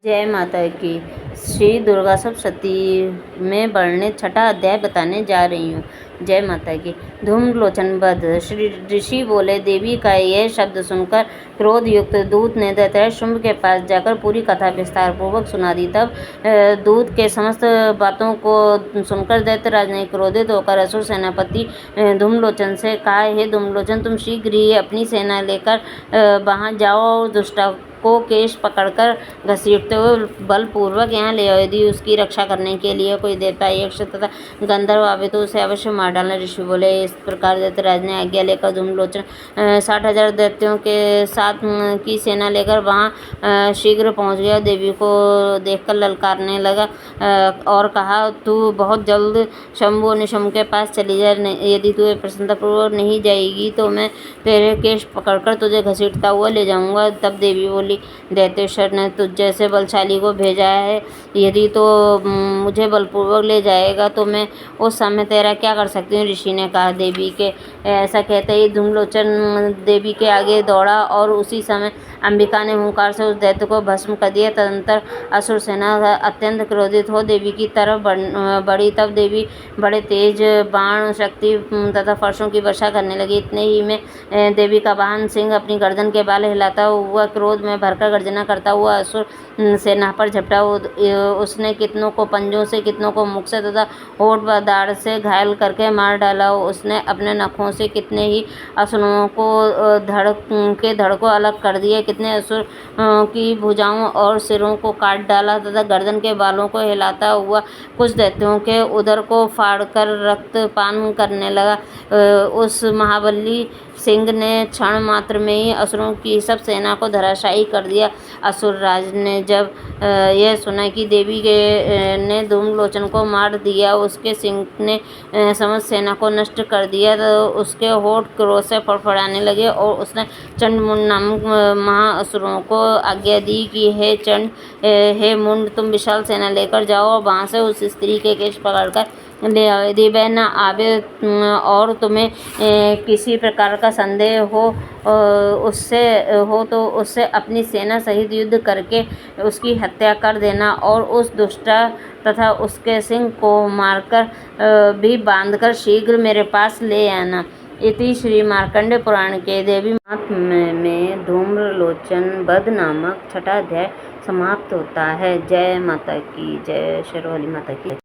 जय माता की। श्री दुर्गा सप्तशती में वर्णित छठा अध्याय बताने जा रही हूँ। जय माता की। धूम्रलोचन वध। श्री ऋषि बोले, देवी का यह शब्द सुनकर क्रोध युक्त दूत ने दैत्य शुंभ के पास जाकर पूरी कथा विस्तार पूर्वक सुना दी। तब दूत के समस्त बातों को सुनकर दैत्यराज ने क्रोधित होकर असुर सेनापति धूम्रलोचन से कहा, हे धूम्रलोचन, तुम शीघ्र ही अपनी सेना लेकर वहां जाओ और दुष्टा को केश पकड़कर घसीटते हुए बलपूर्वक यहाँ ले आओ। यदि उसकी रक्षा करने के लिए कोई देवता, यक्ष तथा गंधर्व आवे तो उसे अवश्य मार डालना। ऋषि बोले। इस प्रकार दैत्यराज ने आज्ञा लेकर धूम्रलोचन 60,000 दैत्यों के साथ की सेना लेकर वहाँ शीघ्र पहुँच गया। देवी को देखकर ललकारने लगा और कहा, तू बहुत जल्द शंभु और निशंभु के पास चली जा। यदि तू प्रसन्नतापूर्वक नहीं जाएगी तो मैं तेरे केश पकड़कर तुझे घसीटता हुआ ले जाऊंगा। तब देवी बोली, दैत्येश्वर ने तुझ जैसे बलशाली को भेजा है, यदि तो मुझे बलपूर्वक ले जाएगा तो मैं उस समय तेरा क्या कर सकती हूँ। ऋषि ने कहा। देवी के ऐसा कहते ही धूम्रलोचन देवी के आगे दौड़ा और उसी समय अंबिका ने हुंकार से उस दैत्य को भस्म कर दिया। तदंतर असुर सेना अत्यंत क्रोधित हो देवी की तरफ बढ़ी। तब देवी बड़े तेज बाण, शक्ति तथा फर्शों की वर्षा करने लगी। इतने ही में देवी का वाहन सिंह अपनी गर्दन के बाल हिलाता हुआ क्रोध में भरकर गर्जना करता हुआ असुर सेना पर झपटा। उसने कितनों को पंजों से, कितनों को मुख से तथा होठ व दाढ़ से घायल करके मार डाला। उसने अपने नखों से कितने ही असुरों को धड़ को अलग कर दिया, कितने असुर की भुजाओं और सिरों को काट डाला तथा गर्दन के बालों को हिलाता हुआ कुछ दैत्यों के उदर को फाड़कर रक्तपान करने लगा। उस महाबली सिंह ने क्षण मात्र में ही असुरों की सब सेना को धराशायी कर दिया। असुर राज ने जब यह सुना कि देवी ने धूम्रलोचन को मार दिया, उसके सिंह ने समस्त सेना को नष्ट कर दिया, तो उसके होठ क्रोध से फड़फड़ाने लगे और उसने चंडमुंड नामक महाअसुरों को आज्ञा दी कि हे चंड, हे मुंड, तुम विशाल सेना लेकर जाओ और वहाँ से उस स्त्री के केश पकड़कर ले आओ। यदि वह न आवे और तुम्हें किसी प्रकार का संदेह हो तो उससे अपनी सेना सहित युद्ध करके उसकी हत्या कर देना और उस दुष्टा तथा उसके सिंह को मारकर भी बांधकर शीघ्र मेरे पास ले आना। इति श्री मार्कंडेय पुराण के देवी महात्म्य में धूम्रलोचन वध नामक छठा अध्याय समाप्त होता है। जय माता की। जय शेरोवाली माता की।